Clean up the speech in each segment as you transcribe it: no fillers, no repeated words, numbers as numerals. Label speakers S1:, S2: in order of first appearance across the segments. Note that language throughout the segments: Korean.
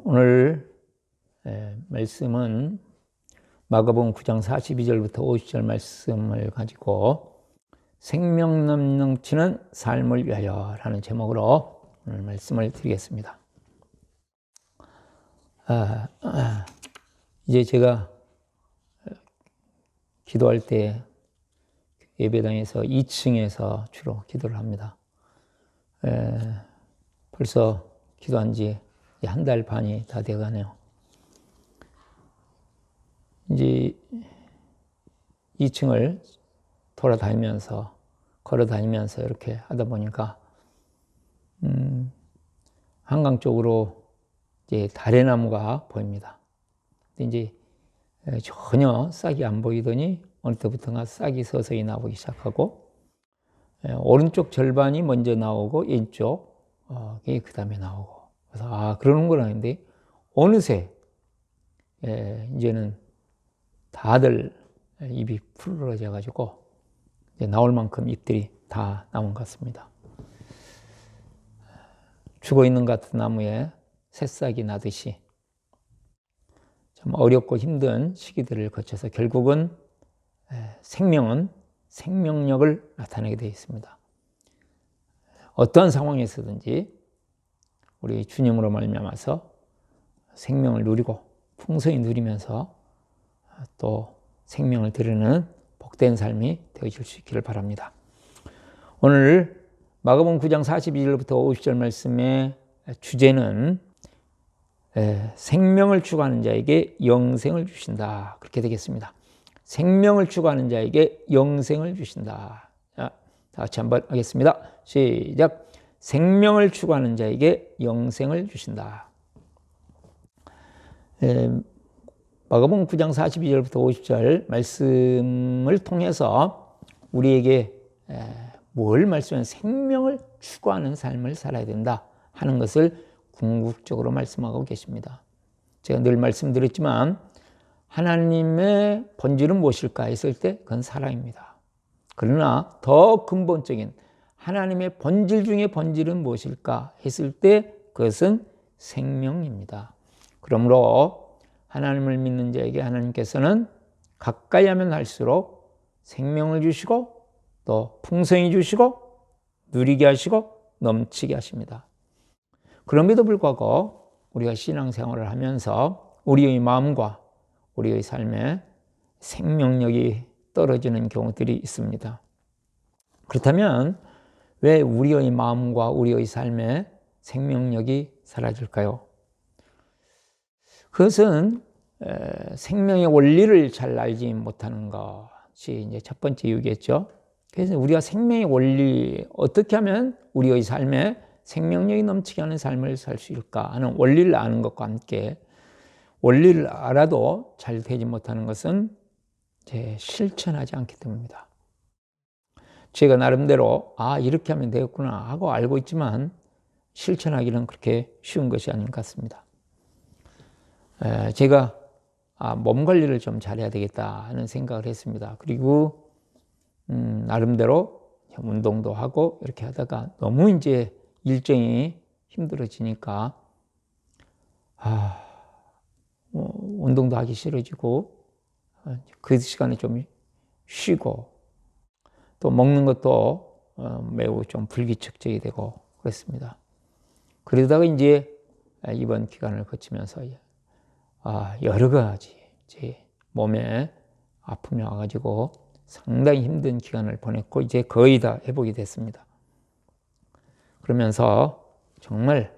S1: 오늘 말씀은 마가복음 9장 42절부터 50절 말씀을 가지고 생명 넘치는 삶을 위하여 라는 제목으로 오늘 말씀을 드리겠습니다. 이제 제가 기도할 때 예배당에서 2층에서 주로 기도를 합니다. 벌써 기도한 지 한 달 반이 다 돼가네요. 이제 2층을 돌아다니면서 걸어 다니면서 이렇게 하다 보니까 한강 쪽으로 이제 다래나무가 보입니다. 근데 이제 전혀 싹이 안 보이더니 어느 때부터가 싹이 서서히 나오기 시작하고 오른쪽 절반이 먼저 나오고 왼쪽 그 다음에 나오고 그래서 그러는구나 했는데 어느새 이제는 다들 입이 푸르러져 가지고 나올 만큼 잎들이 다 나온 것 같습니다. 죽어 있는 것 같은 나무에 새싹이 나듯이 참 어렵고 힘든 시기들을 거쳐서 결국은 생명은 생명력을 나타내게 되어 있습니다. 어떠한 상황에서든지 우리 주님으로 말미암아서 생명을 누리고 풍성히 누리면서 또 생명을 드리는 복된 삶이 되어질 수 있기를 바랍니다. 오늘 마가복음 9장 42절부터 50절 말씀의 주제는 생명을 추구하는 자에게 영생을 주신다. 그렇게 되겠습니다. 생명을 추구하는 자에게 영생을 주신다. 자, 다 같이 한번 하겠습니다. 시작. 생명을 추구하는 자에게 영생을 주신다. 마가복음 9장 42절부터 50절 말씀을 통해서 우리에게 뭘 말씀하면 생명을 추구하는 삶을 살아야 된다 하는 것을 궁극적으로 말씀하고 계십니다. 제가 늘 말씀드렸지만 하나님의 본질은 무엇일까 했을 때 그건 사랑입니다. 그러나 더 근본적인 하나님의 본질 중에 본질은 무엇일까 했을 때 그것은 생명입니다. 그러므로 하나님을 믿는 자에게 하나님께서는 가까이 하면 할수록 생명을 주시고 또 풍성히 주시고 누리게 하시고 넘치게 하십니다. 그럼에도 불구하고 우리가 신앙생활을 하면서 우리의 마음과 우리의 삶에 생명력이 떨어지는 경우들이 있습니다. 그렇다면 왜 우리의 마음과 우리의 삶에 생명력이 사라질까요? 그것은 생명의 원리를 잘 알지 못하는 것이 이제 첫 번째 이유겠죠. 그래서 우리가 생명의 원리, 어떻게 하면 우리의 삶에 생명력이 넘치게 하는 삶을 살 수 있을까 하는 원리를 아는 것과 함께 원리를 알아도 잘 되지 못하는 것은 실천하지 않기 때문입니다. 제가 나름대로 이렇게 하면 되겠구나 하고 알고 있지만 실천하기는 그렇게 쉬운 것이 아닌 것 같습니다. 제가 몸 관리를 좀 잘해야 되겠다 하는 생각을 했습니다. 그리고 나름대로 운동도 하고 이렇게 하다가 너무 이제 일정이 힘들어지니까 운동도 하기 싫어지고 그 시간에 좀 쉬고 또 먹는 것도 매우 좀 불규칙적이 되고 그랬습니다. 그러다가 이제 이번 기간을 거치면서 여러 가지 제 몸에 아픔이 와가지고 상당히 힘든 기간을 보냈고 이제 거의 다 회복이 됐습니다. 그러면서 정말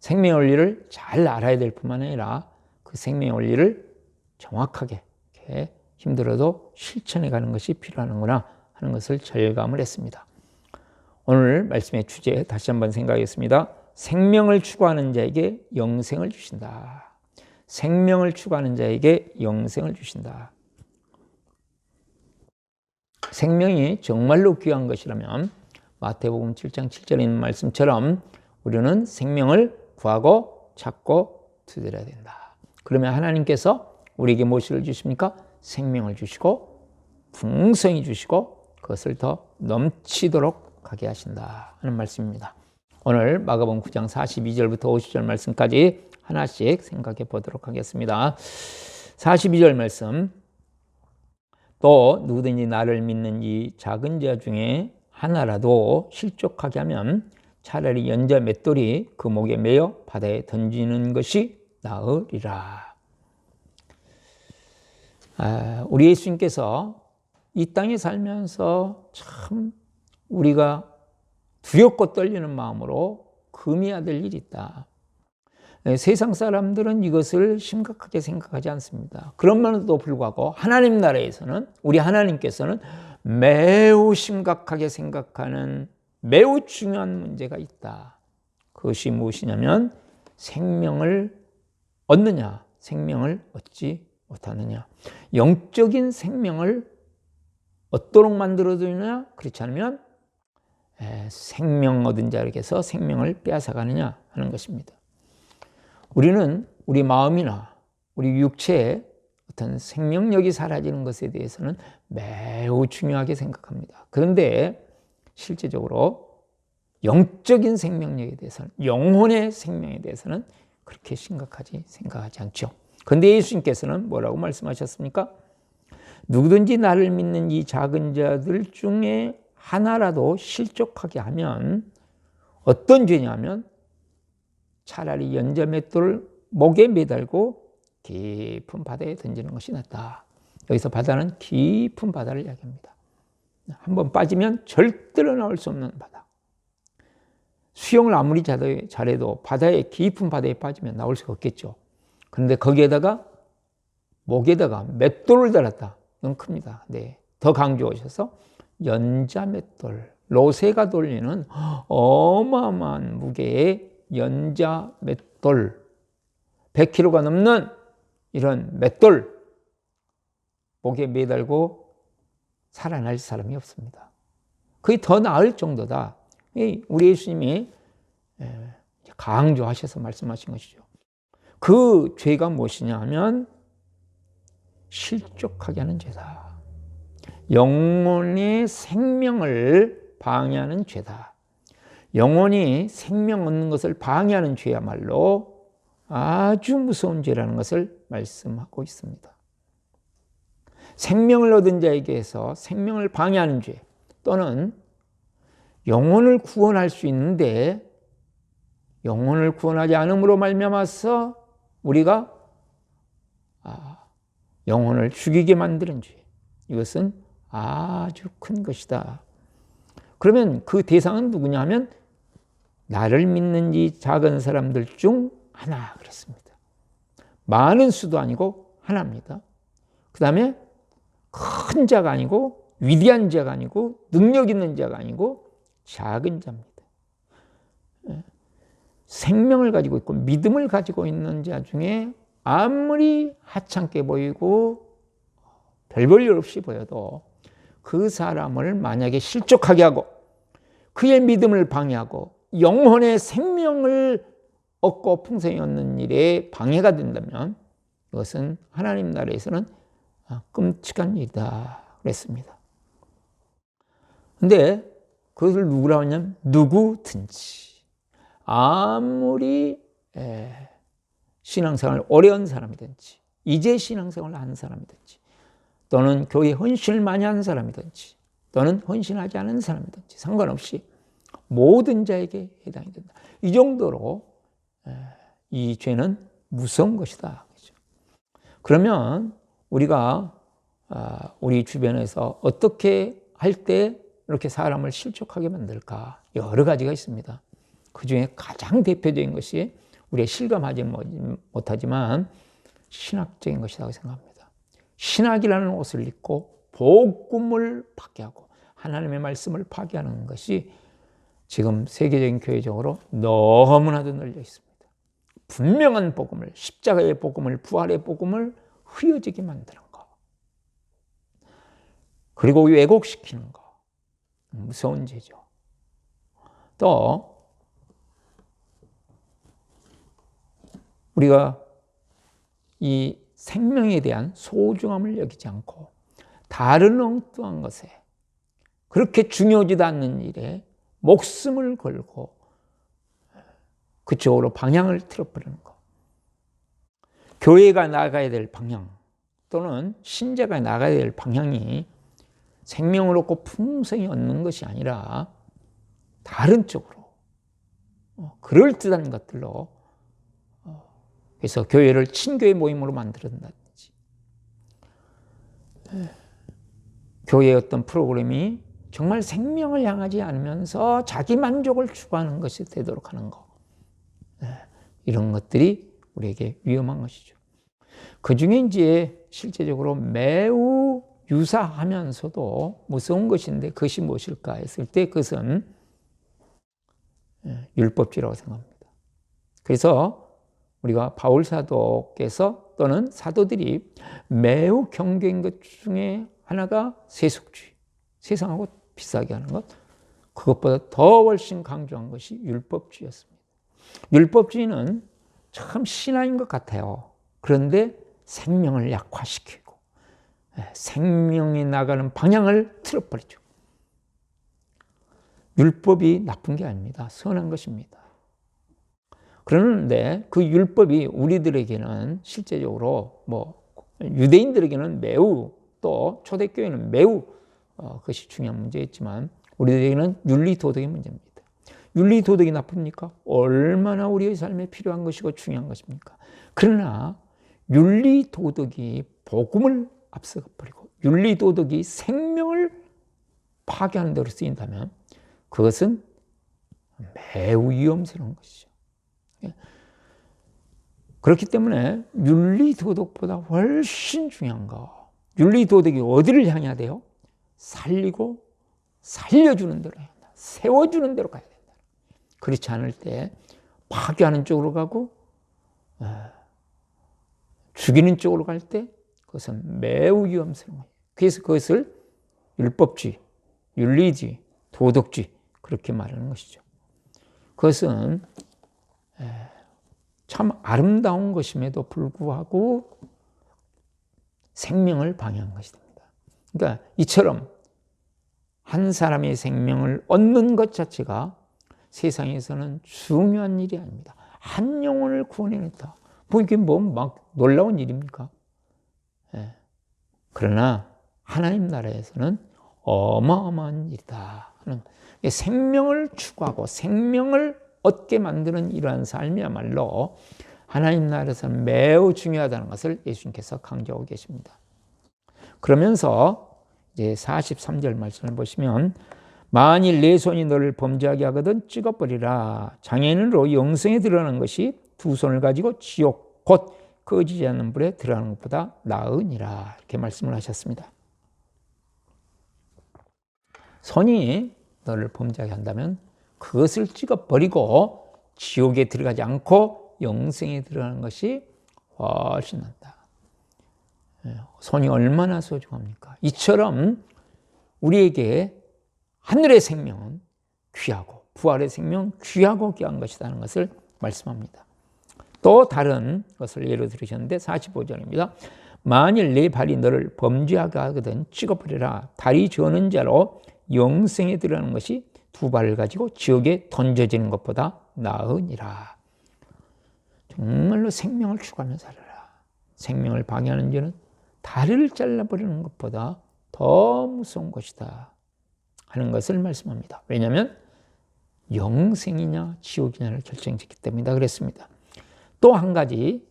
S1: 생명의 원리를 잘 알아야 될 뿐만 아니라 그 생명의 원리를 정확하게 이렇게 힘들어도 실천해 가는 것이 필요하는구나 하는 것을 절감을 했습니다. 오늘 말씀의 주제 다시 한번 생각하겠습니다. 생명을 추구하는 자에게 영생을 주신다. 생명을 추구하는 자에게 영생을 주신다. 생명이 정말로 귀한 것이라면 마태복음 7장 7절에 있는 말씀처럼 우리는 생명을 구하고 찾고 두드려야 된다. 그러면 하나님께서 우리에게 무엇을 주십니까? 생명을 주시고 풍성히 주시고 그것을 더 넘치도록 하게 하신다 하는 말씀입니다. 오늘 마가복음 9장 42절부터 50절 말씀까지 하나씩 생각해 보도록 하겠습니다. 42절 말씀. 또 누구든지 나를 믿는 이 작은 자 중에 하나라도 실족하게 하면 차라리 연자 맷돌이 그 목에 매어 바다에 던지는 것이 나으리라. 우리 예수님께서 이 땅에 살면서 참 우리가 두렵고 떨리는 마음으로 금해야 될 일이 있다. 세상 사람들은 이것을 심각하게 생각하지 않습니다. 그럼에도 불구하고 하나님 나라에서는, 우리 하나님께서는 매우 심각하게 생각하는 매우 중요한 문제가 있다. 그것이 무엇이냐면 생명을 얻느냐, 생명을 얻지 못하느냐. 영적인 생명을 얻도록 만들어두느냐, 그렇지 않으면 생명 얻은 자에게서 생명을 빼앗아가느냐 하는 것입니다. 우리는 우리 마음이나 우리 육체의 어떤 생명력이 사라지는 것에 대해서는 매우 중요하게 생각합니다. 그런데 실제적으로 영적인 생명력에 대해서는, 영혼의 생명에 대해서는 그렇게 심각하게 생각하지 않죠. 그런데 예수님께서는 뭐라고 말씀하셨습니까? 누구든지 나를 믿는 이 작은 자들 중에 하나라도 실족하게 하면 어떤 죄냐면 차라리 연자 맷돌을 목에 매달고 깊은 바다에 던지는 것이 낫다. 여기서 바다는 깊은 바다를 이야기합니다. 한번 빠지면 절대로 나올 수 없는 바다. 수영을 아무리 잘해도 깊은 바다에 빠지면 나올 수가 없겠죠. 그런데 거기에다가 목에다가 맷돌을 달았다. 이건 큽니다. 네. 더 강조하셔서 연자 맷돌, 로세가 돌리는 어마어마한 무게의 연자 맷돌, 100kg가 넘는 이런 맷돌 목에 매달고 살아날 사람이 없습니다. 그게 더 나을 정도다. 우리 예수님이 강조하셔서 말씀하신 것이죠. 그 죄가 무엇이냐 하면 실족하게 하는 죄다. 영혼의 생명을 방해하는 죄다. 영혼이 생명 얻는 것을 방해하는 죄야말로 아주 무서운 죄라는 것을 말씀하고 있습니다. 생명을 얻은 자에게서 생명을 방해하는 죄, 또는 영혼을 구원할 수 있는데 영혼을 구원하지 않음으로 말미암아서 우리가 영혼을 죽이게 만드는 죄, 이것은 아주 큰 것이다. 그러면 그 대상은 누구냐 하면 나를 믿는 이 작은 사람들 중 하나, 그렇습니다. 많은 수도 아니고 하나입니다. 그 다음에 큰 자가 아니고 위대한 자가 아니고 능력 있는 자가 아니고 작은 자입니다. 생명을 가지고 있고 믿음을 가지고 있는 자 중에 아무리 하찮게 보이고 별 볼 일 없이 보여도 그 사람을 만약에 실족하게 하고 그의 믿음을 방해하고 영혼의 생명을 얻고 풍성히 얻는 일에 방해가 된다면 이것은 하나님 나라에서는 끔찍한 일이다 그랬습니다. 그런데 그것을 누구라고 하냐면 누구든지 아무리 신앙생활 오래 한 사람이든지 이제 신앙생활을 하는 사람이든지 또는 교회 헌신을 많이 하는 사람이든지 또는 헌신하지 않은 사람이든지 상관없이 모든 자에게 해당이 된다. 이 정도로 이 죄는 무서운 것이다. 그러면 우리가 우리 주변에서 어떻게 할 때 이렇게 사람을 실족하게 만들까? 여러 가지가 있습니다. 그 중에 가장 대표적인 것이 우리가 실감하지 못하지만 신학적인 것이라고 생각합니다. 신학이라는 옷을 입고 복음을 파괴하고 하나님의 말씀을 파괴하는 것이 지금 세계적인 교회적으로 너무나도 널려 있습니다. 분명한 복음을, 십자가의 복음을, 부활의 복음을 흐려지게 만드는 것, 그리고 왜곡시키는 것, 무서운 죄죠. 또 우리가 이 생명에 대한 소중함을 여기지 않고 다른 엉뚱한 것에, 그렇게 중요하지도 않는 일에 목숨을 걸고 그쪽으로 방향을 틀어버리는 거. 교회가 나가야 될 방향 또는 신자가 나가야 될 방향이 생명을 얻고 풍성히 얻는 것이 아니라 다른 쪽으로 그럴듯한 것들로 그래서 교회를 친교회 모임으로 만들어낸다든지 교회의 어떤 프로그램이 정말 생명을 향하지 않으면서 자기 만족을 추구하는 것이 되도록 하는 것, 이런 것들이 우리에게 위험한 것이죠. 그 중에 이제 실제적으로 매우 유사하면서도 무서운 것인데 그것이 무엇일까 했을 때 그것은 율법주의라고 생각합니다. 그래서 우리가 바울 사도께서 또는 사도들이 매우 경계한 것 중에 하나가 세속주의, 세상하고 비싸게 하는 것, 그것보다 더 훨씬 강조한 것이 율법주의였습니다. 율법주의는 참 신화인 것 같아요. 그런데 생명을 약화시키고 생명이 나가는 방향을 틀어버리죠. 율법이 나쁜 게 아닙니다. 선한 것입니다. 그러는데 그 율법이 우리들에게는 실제적으로 유대인들에게는 매우 또 초대교회는 매우 그것이 중요한 문제였지만 우리들에게는 윤리도덕의 문제입니다. 윤리도덕이 나쁩니까? 얼마나 우리의 삶에 필요한 것이고 중요한 것입니까? 그러나 윤리도덕이 복음을 앞서가 버리고 윤리도덕이 생명을 파괴하는 데로 쓰인다면 그것은 매우 위험스러운 것이죠. 그렇기 때문에 윤리도덕보다 훨씬 중요한 거, 윤리도덕이 어디를 향해야 돼요? 살리고 살려주는 대로 해야 된다. 세워주는 대로 가야 된다. 그렇지 않을 때 파괴하는 쪽으로 가고 죽이는 쪽으로 갈 때 그것은 매우 위험스러운 거예요. 그래서 그것을 율법주의, 윤리주의, 도덕주의 그렇게 말하는 것이죠. 그것은 참 아름다운 것임에도 불구하고 생명을 방해한 것입니다. 그러니까 이처럼 한 사람의 생명을 얻는 것 자체가 세상에서는 중요한 일이 아닙니다. 한 영혼을 구원해냈다. 이게 막 놀라운 일입니까? 그러나 하나님 나라에서는 어마어마한 일이다 하는 생명을 추구하고 생명을 얻게 만드는 이러한 삶이야말로 하나님 나라에서는 매우 중요하다는 것을 예수님께서 강조하고 계십니다. 그러면서 이제 43절 말씀을 보시면 만일 내 손이 너를 범죄하게 하거든 찍어버리라. 장애인으로 영생에 들어가는 것이 두 손을 가지고 지옥 곧 꺼지지 않는 불에 들어가는 것보다 나으니라. 이렇게 말씀을 하셨습니다. 손이 너를 범죄하게 한다면 그것을 찍어버리고 지옥에 들어가지 않고 영생에 들어가는 것이 훨씬 낫다. 손이 얼마나 소중합니까? 이처럼 우리에게 하늘의 생명은 귀하고 부활의 생명은 귀하고 귀한 것이라는 것을 말씀합니다. 또 다른 것을 예로 들으셨는데 45절입니다. 만일 내 발이 너를 범죄하게 하거든 찍어버리라. 다리 저는 자로 영생에 들어가는 것이 두 발을 가지고 지옥에 던져지는 것보다 나으니라. 정말로 생명을 추구하며 살아라. 생명을 방해하는 죄는 다리를 잘라버리는 것보다 더 무서운 것이다 하는 것을 말씀합니다. 왜냐하면 영생이냐 지옥이냐를 결정짓기 때문이다 그랬습니다. 또 한 가지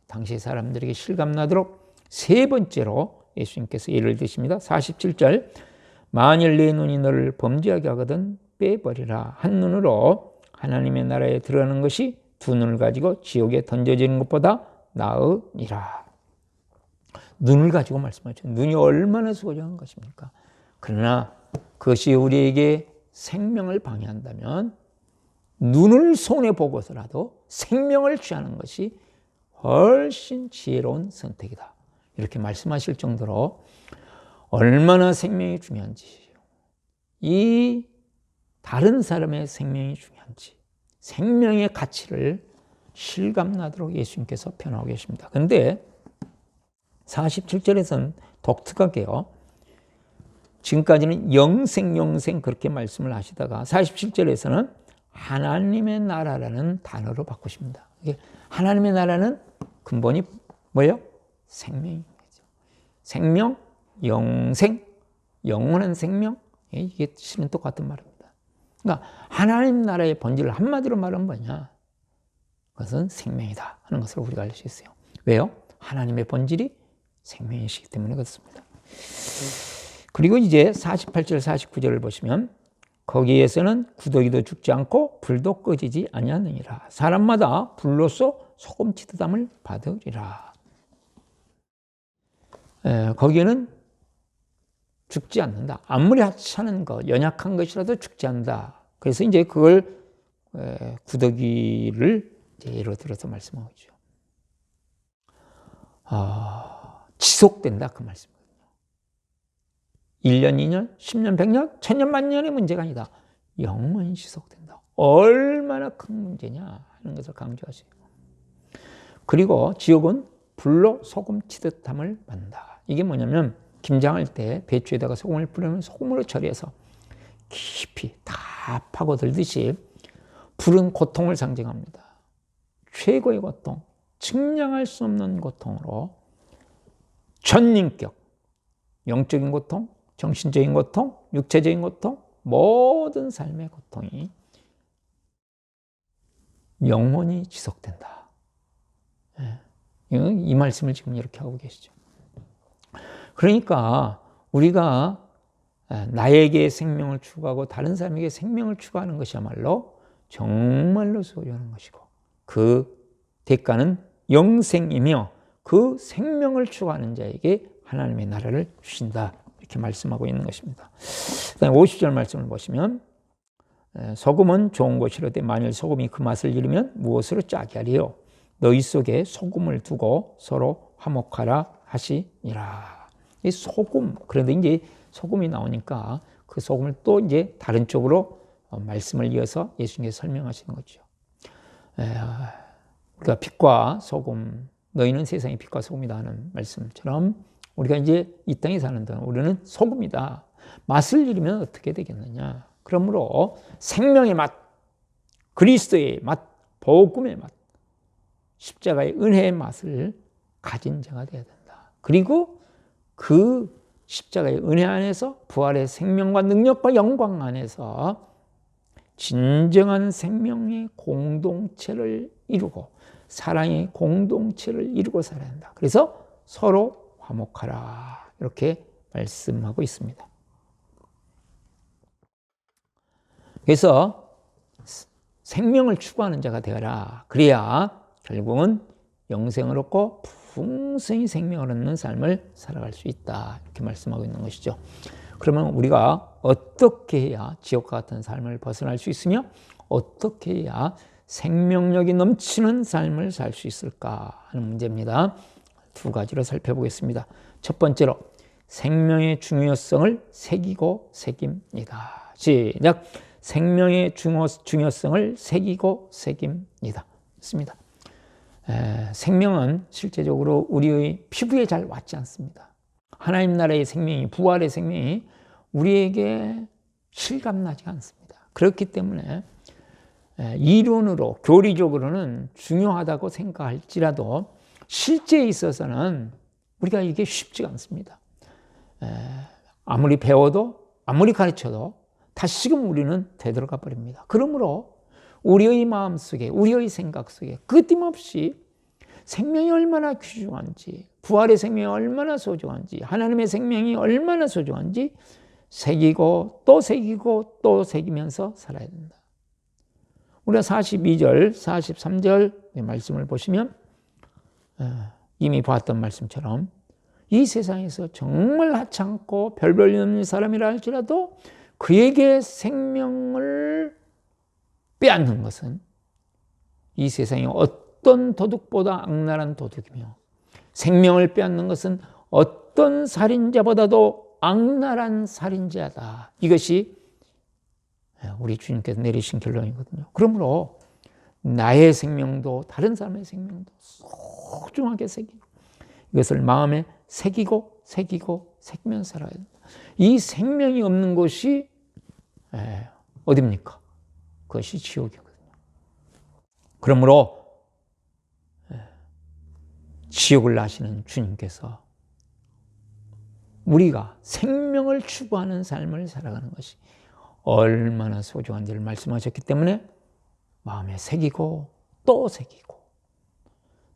S1: 당시 사람들에게 실감나도록 세 번째로 예수님께서 예를 드십니다. 47절 만일 내 눈이 너를 범죄하게 하거든 빼버리라. 한 눈으로 하나님의 나라에 들어가는 것이 두 눈을 가지고 지옥에 던져지는 것보다 나으니라. 눈을 가지고 말씀하죠. 눈이 얼마나 소중한 것입니까? 그러나 그것이 우리에게 생명을 방해한다면 눈을 손해보고서라도 생명을 취하는 것이 훨씬 지혜로운 선택이다. 이렇게 말씀하실 정도로 얼마나 생명이 중요한지, 이 다른 사람의 생명이 중요한지, 생명의 가치를 실감나도록 예수님께서 표현하고 계십니다. 그런데 47절에서는 독특하게요. 지금까지는 영생 그렇게 말씀을 하시다가 47절에서는 하나님의 나라라는 단어로 바꾸십니다. 하나님의 나라는 근본이 뭐예요? 생명인 거죠. 생명, 영생, 영원한 생명, 이게 실은 똑같은 말입니다. 그러니까 하나님 나라의 본질을 한마디로 말하면 뭐냐? 그것은 생명이다 하는 것을 우리가 알 수 있어요. 왜요? 하나님의 본질이 생명이시기 때문에 그렇습니다. 그리고 이제 48절, 49절을 보시면 거기에서는 구더기도 죽지 않고 불도 꺼지지 아니하느니라. 사람마다 불로써 소금 치듯함을 받으리라. 거기에는 죽지 않는다. 아무리 하찮은 것, 연약한 것이라도 죽지 않는다. 그래서 이제 그걸 구더기를 예로 들어서 말씀하고 있죠. 지속된다 그 말씀이거든요. 1년, 2년, 10년, 100년, 1000년, 만년의 문제가 아니다. 영원히 지속된다. 얼마나 큰 문제냐 하는 것을 강조하세요. 그리고 지옥은 불로 소금 치듯함을 받는다. 이게 뭐냐면 김장할 때 배추에다가 소금을 뿌리면 소금으로 처리해서 깊이 다 파고들듯이 불은 고통을 상징합니다. 최고의 고통, 측량할 수 없는 고통으로 전인격, 영적인 고통, 정신적인 고통, 육체적인 고통, 모든 삶의 고통이 영원히 지속된다. 이 말씀을 지금 이렇게 하고 계시죠. 그러니까 우리가 나에게 생명을 추구하고 다른 사람에게 생명을 추구하는 것이야말로 정말로 소중한 것이고 그 대가는 영생이며 그 생명을 추구하는 자에게 하나님의 나라를 주신다. 이렇게 말씀하고 있는 것입니다. 그다음에 50절 말씀을 보시면 소금은 좋은 것이로되 만일 소금이 그 맛을 잃으면 무엇으로 짜게 하리요? 너희 속에 소금을 두고 서로 화목하라 하시니라. 이 소금, 그런데 이제 소금이 나오니까 그 소금을 또 이제 다른 쪽으로 말씀을 이어서 예수님께서 설명하시는 거죠. 우리가 빛과 소금, 너희는 세상의 빛과 소금이다 하는 말씀처럼 우리가 이제 이 땅에 사는 동안 우리는 소금이다. 맛을 잃으면 어떻게 되겠느냐? 그러므로 생명의 맛, 그리스도의 맛, 복음의 맛, 십자가의 은혜의 맛을 가진 자가 되어야 된다. 그리고 그 십자가의 은혜 안에서 부활의 생명과 능력과 영광 안에서 진정한 생명의 공동체를 이루고 사랑의 공동체를 이루고 살아야 한다. 그래서 서로 화목하라 이렇게 말씀하고 있습니다. 그래서 생명을 추구하는 자가 되어라. 그래야 결국은 영생을 얻고 풍성히 생명을 얻는 삶을 살아갈 수 있다. 이렇게 말씀하고 있는 것이죠. 그러면 우리가 어떻게 해야 지옥과 같은 삶을 벗어날 수 있으며 어떻게 해야 생명력이 넘치는 삶을 살 수 있을까 하는 문제입니다. 두 가지로 살펴보겠습니다. 첫 번째로 생명의 중요성을 새기고 새깁니다. 시작. 생명의 중요성을 새기고 새깁니다. 있습니다. 생명은 실제적으로 우리의 피부에 잘 왔지 않습니다. 하나님 나라의 생명이, 부활의 생명이 우리에게 실감나지 않습니다. 그렇기 때문에 이론으로, 교리적으로는 중요하다고 생각할지라도 실제에 있어서는 우리가 이게 쉽지가 않습니다. 아무리 배워도, 아무리 가르쳐도 다시금 우리는 되돌아가 버립니다. 그러므로 우리의 마음속에, 우리의 생각 속에 끊임없이 생명이 얼마나 귀중한지, 부활의 생명이 얼마나 소중한지, 하나님의 생명이 얼마나 소중한지 새기고 또 새기고 또 새기면서 살아야 된다. 우리가 42절, 43절 말씀을 보시면 이미 보았던 말씀처럼 이 세상에서 정말 하찮고 별 볼 일 없는 사람이라 할지라도 그에게 생명을 빼앗는 것은 이 세상의 어떤 도둑보다 악랄한 도둑이며 생명을 빼앗는 것은 어떤 살인자보다도 악랄한 살인자다. 이것이 우리 주님께서 내리신 결론이거든요. 그러므로 나의 생명도 다른 사람의 생명도 소중하게 새기고 이것을 마음에 새기고 새기면서 살아야 된다. 이 생명이 없는 곳이 어디입니까? 그것이 지옥이거든요. 그러므로 지옥을 나시는 주님께서 우리가 생명을 추구하는 삶을 살아가는 것이 얼마나 소중한지를 말씀하셨기 때문에 마음에 새기고 또 새기고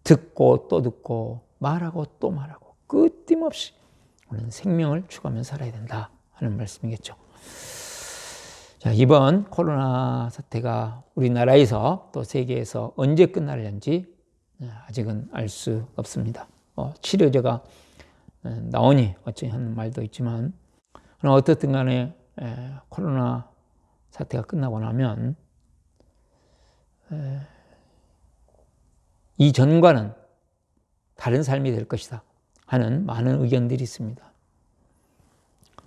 S1: 듣고 또 듣고 말하고 또 말하고 끊임없이 우리는 생명을 추구하며 살아야 된다 하는 말씀이겠죠. 자, 이번 코로나 사태가 우리나라에서 또 세계에서 언제 끝날는지 아직은 알 수 없습니다. 치료제가 나오니 어찌 하는 말도 있지만 어떻든 간에 코로나 사태가 끝나고 나면 이전과는 다른 삶이 될 것이다 하는 많은 의견들이 있습니다.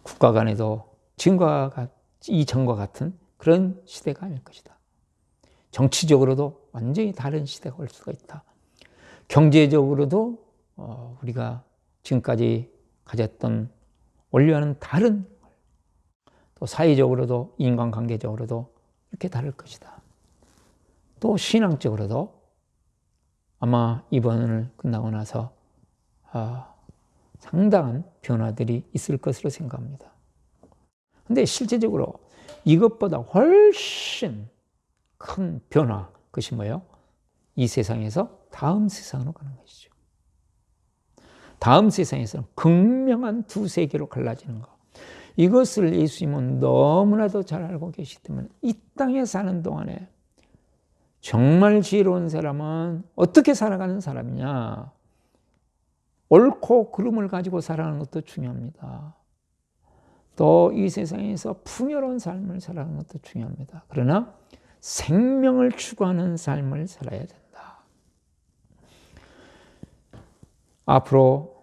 S1: 국가 간에도 이전과 같은 그런 시대가 아닐 것이다. 정치적으로도 완전히 다른 시대가 올 수가 있다. 경제적으로도 우리가 지금까지 가졌던 원리와는 다른, 또 사회적으로도 인간관계적으로도 이렇게 다를 것이다. 또 신앙적으로도 아마 이번을 끝나고 나서 상당한 변화들이 있을 것으로 생각합니다. 근데 실제적으로 이것보다 훨씬 큰 변화, 그것이 뭐예요? 이 세상에서 다음 세상으로 가는 것이죠. 다음 세상에서는 극명한 두 세계로 갈라지는 것. 이것을 예수님은 너무나도 잘 알고 계시기 때문에 이 땅에 사는 동안에 정말 지혜로운 사람은 어떻게 살아가는 사람이냐? 옳고 그름을 가지고 살아가는 것도 중요합니다. 또 이 세상에서 풍요로운 삶을 살아가는 것도 중요합니다. 그러나 생명을 추구하는 삶을 살아야 된다. 앞으로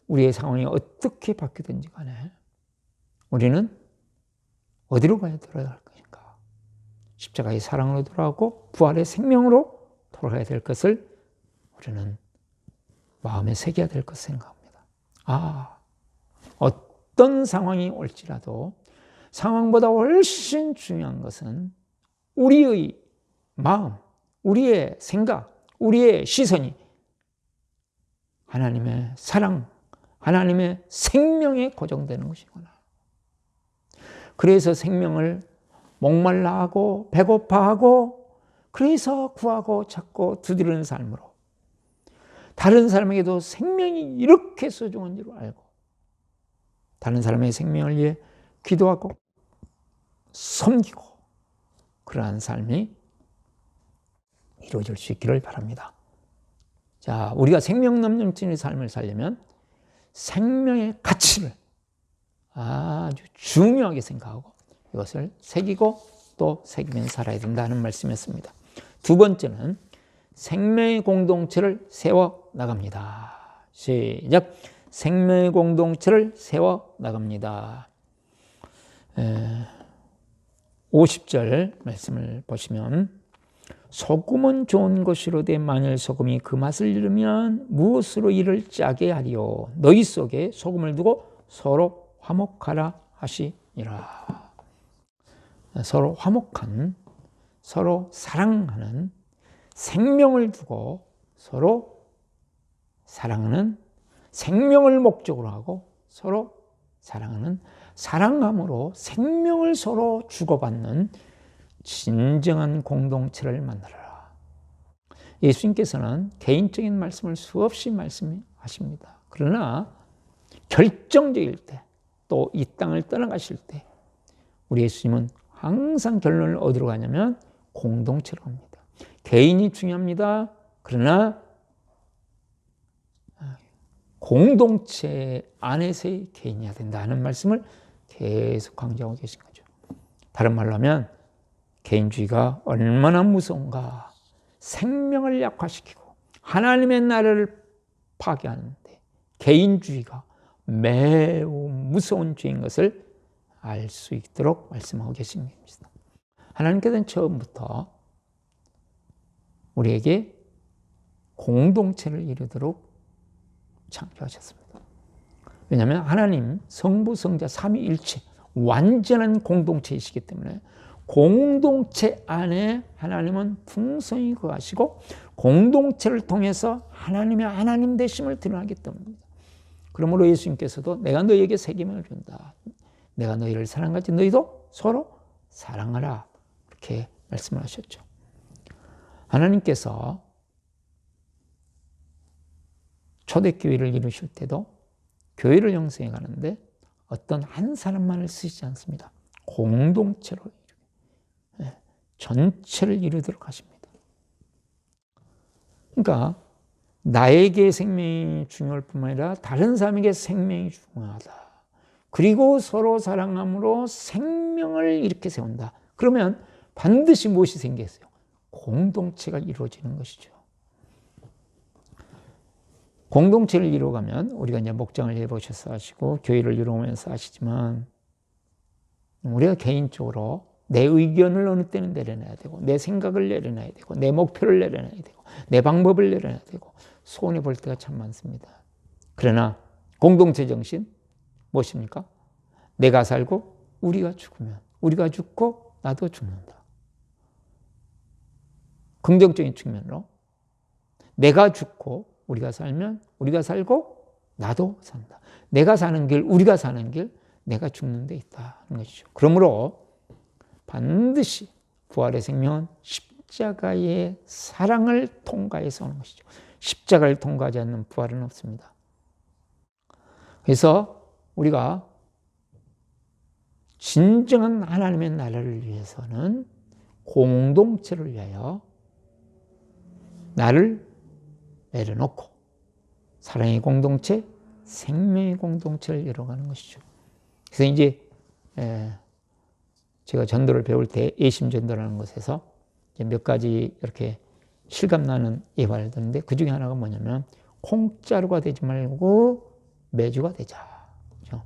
S1: 우리의 상황이 어떻게 바뀌든지 간에 우리는 어디로 돌아갈 것인가? 십자가의 사랑으로 돌아가고 부활의 생명으로 돌아가야 될 것을 우리는 마음에 새겨야 될 것을 생각합니다. 어떤 상황이 올지라도 상황보다 훨씬 중요한 것은 우리의 마음, 우리의 생각, 우리의 시선이 하나님의 사랑, 하나님의 생명에 고정되는 것이구나. 그래서 생명을 목말라하고 배고파하고 그래서 구하고 찾고 두드리는 삶으로 다른 사람에게도 생명이 이렇게 소중한 줄 알고 다른 사람의 생명을 위해 기도하고 섬기고 그러한 삶이 이루어질 수 있기를 바랍니다. 자, 우리가 생명 넘치는 삶을 살려면 생명의 가치를 아주 중요하게 생각하고 이것을 새기고 또 새기면 살아야 된다는 말씀이었습니다. 두 번째는 생명의 공동체를 세워 나갑니다. 시작. 생명의 공동체를 세워 나갑니다. 50절 말씀을 보시면 소금은 좋은 것이로되 만일 소금이 그 맛을 잃으면 무엇으로 이를 짜게 하리요. 너희 속에 소금을 두고 서로 화목하라 하시니라. 서로 화목한, 서로 사랑하는, 생명을 두고 서로 사랑하는, 생명을 목적으로 하고 서로 사랑하는, 사랑함으로 생명을 서로 주고받는 진정한 공동체를 만들어라. 예수님께서는 개인적인 말씀을 수없이 말씀하십니다. 그러나 결정적일 때, 또 이 땅을 떠나가실 때 우리 예수님은 항상 결론을 어디로 가냐면 공동체로 갑니다. 개인이 중요합니다. 그러나 공동체 안에서의 개인이어야 된다는 말씀을 계속 강조하고 계신 거죠. 다른 말로 하면 개인주의가 얼마나 무서운가. 생명을 약화시키고 하나님의 나라를 파괴하는데 개인주의가 매우 무서운 죄인 것을 알 수 있도록 말씀하고 계신 겁니다. 하나님께서는 처음부터 우리에게 공동체를 이루도록 창조하셨습니다. 왜냐하면 하나님 성부 성자 삼위일체 완전한 공동체이시기 때문에 공동체 안에 하나님은 풍성히 거하시고 공동체를 통해서 하나님의 하나님 되심을 드러나기 때문입니다. 그러므로 예수님께서도 내가 너희에게 새 계명을 준다. 내가 너희를 사랑하지 너희도 서로 사랑하라. 이렇게 말씀을 하셨죠. 하나님께서 초대교회를 이루실 때도 교회를 형성해 가는데 어떤 한 사람만을 쓰시지 않습니다. 공동체로 전체를 이루도록 하십니다. 그러니까 나에게 생명이 중요할 뿐만 아니라 다른 사람에게 생명이 중요하다. 그리고 서로 사랑함으로 생명을 이렇게 세운다. 그러면 반드시 무엇이 생겼어요? 공동체가 이루어지는 것이죠. 공동체를 이루어가면 우리가 이제 목장을 해보셔서 하시고 교회를 이루면서 하시지만 우리가 개인적으로 내 의견을 어느 때는 내려놔야 되고 내 생각을 내려놔야 되고 내 목표를 내려놔야 되고 내 방법을 내려놔야 되고 손해볼 때가 참 많습니다. 그러나 공동체 정신 무엇입니까? 내가 살고 우리가 죽으면 우리가 죽고 나도 죽는다. 긍정적인 측면으로 내가 죽고 우리가 살면 우리가 살고 나도 산다. 내가 사는 길, 우리가 사는 길, 내가 죽는 데 있다는 것이죠. 그러므로 반드시 부활의 생명은 십자가의 사랑을 통과해서 오는 것이죠. 십자가를 통과하지 않는 부활은 없습니다. 그래서 우리가 진정한 하나님의 나라를 위해서는 공동체를 위하여 나를 내려놓고 사랑의 공동체, 생명의 공동체를 이뤄가는 것이죠. 그래서 이제 제가 전도를 배울 때 예심전도라는 것에서 몇 가지 이렇게 실감나는 예화를 듣는데 그 중에 하나가 뭐냐면 콩자루가 되지 말고 메주가 되자. 그렇죠?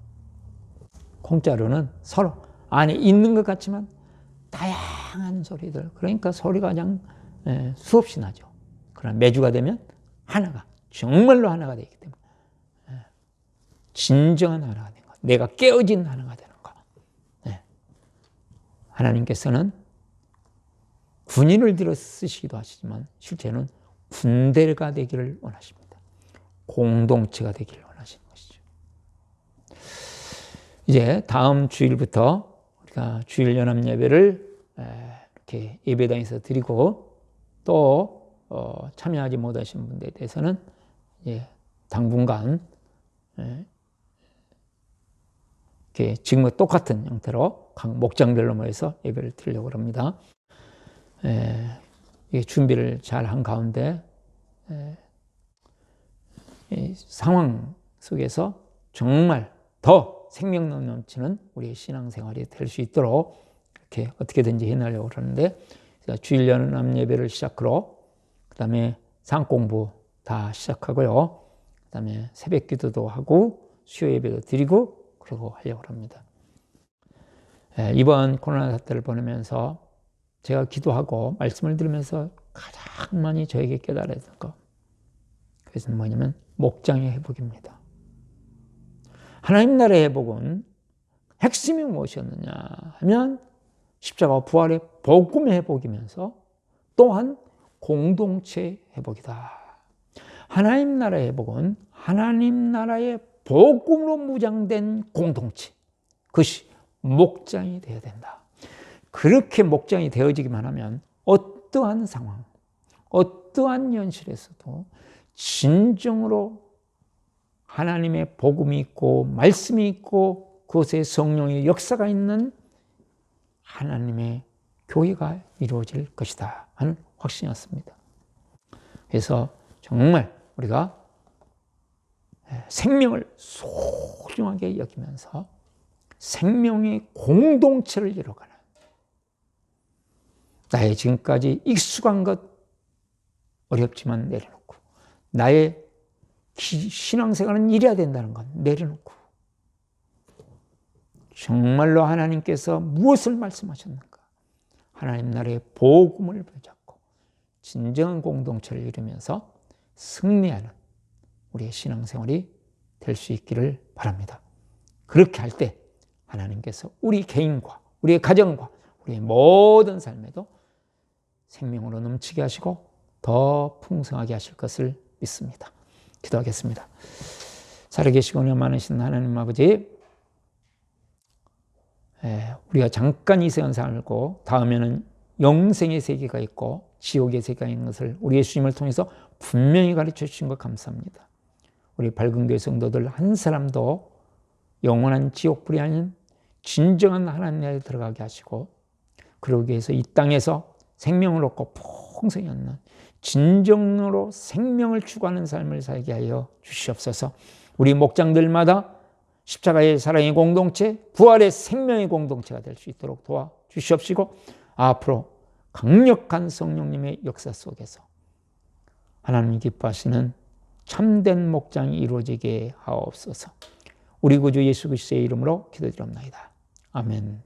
S1: 콩자루는 서로 안에 있는 것 같지만 다양한 소리들, 그러니까 소리가 그냥 수없이 나죠. 그러나 메주가 되면 하나가, 정말로 하나가 되기 때문에 진정한 하나가 되는 것, 내가 깨어진 하나가 되는 것. 하나님께서는 군인을 들어 쓰시기도 하시지만 실제는 군대가 되기를 원하십니다. 공동체가 되기를 원하시는 것이죠. 이제 다음 주일부터 우리가 주일 연합 예배를 이렇게 예배당에서 드리고 또 참여하지 못하신 분들에 대해서는 당분간 이렇게 지금과 똑같은 형태로 각 목장별로 모여서 예배를 드리려고 합니다. 준비를 잘 한 가운데 상황 속에서 정말 더 생명 넘치는 우리의 신앙생활이 될 수 있도록 이렇게 어떻게든지 해나가려고 하는데 주일 연합 예배를 시작으로 그 다음에 상공부 다 시작하고요. 그 다음에 새벽 기도도 하고 수요 예배도 드리고 그러고 하려고 합니다. 이번 코로나 사태를 보내면서 제가 기도하고 말씀을 들으면서 가장 많이 저에게 깨달아야 될 것, 그것은 뭐냐면 목장의 회복입니다. 하나님 나라의 회복은 핵심이 무엇이었느냐 하면 십자가 부활의 복음의 회복이면서 또한 공동체 회복이다. 하나님 나라의 회복은 하나님 나라의 복음으로 무장된 공동체, 그것이 목장이 되어야 된다. 그렇게 목장이 되어지기만 하면 어떠한 상황, 어떠한 현실에서도 진정으로 하나님의 복음이 있고 말씀이 있고 그것에 성령의 역사가 있는 하나님의 교회가 이루어질 것이다 하는 확신이었습니다. 그래서 정말 우리가 생명을 소중하게 여기면서 생명의 공동체를 이뤄가는, 나의 지금까지 익숙한 것 어렵지만 내려놓고 나의 신앙생활은 이래야 된다는 것 내려놓고 정말로 하나님께서 무엇을 말씀하셨는가, 하나님 나라의 복음을 붙잡고 진정한 공동체를 이루면서 승리하는 우리의 신앙생활이 될 수 있기를 바랍니다. 그렇게 할 때 하나님께서 우리 개인과 우리의 가정과 우리의 모든 삶에도 생명으로 넘치게 하시고 더 풍성하게 하실 것을 믿습니다. 기도하겠습니다. 살아계시고 은혜 많으신 하나님 아버지, 우리가 잠깐 이 세상 살고 다음에는 영생의 세계가 있고 지옥의 세계가 있는 것을 우리 예수님을 통해서 분명히 가르쳐 주신 것 감사합니다. 우리 밝은교회 성도들 한 사람도 영원한 지옥불이 아닌 진정한 하나님 나라에 들어가게 하시고, 그러기 위해서 이 땅에서 생명을 얻고 풍성히 얻는 진정으로 생명을 추구하는 삶을 살게 하여 주시옵소서. 우리 목장들마다 십자가의 사랑의 공동체, 부활의 생명의 공동체가 될 수 있도록 도와주시옵시고, 앞으로 강력한 성령님의 역사 속에서 하나님이 기뻐하시는 참된 목장이 이루어지게 하옵소서. 우리 구주 예수 그리스도의 이름으로 기도드립니다. 아멘.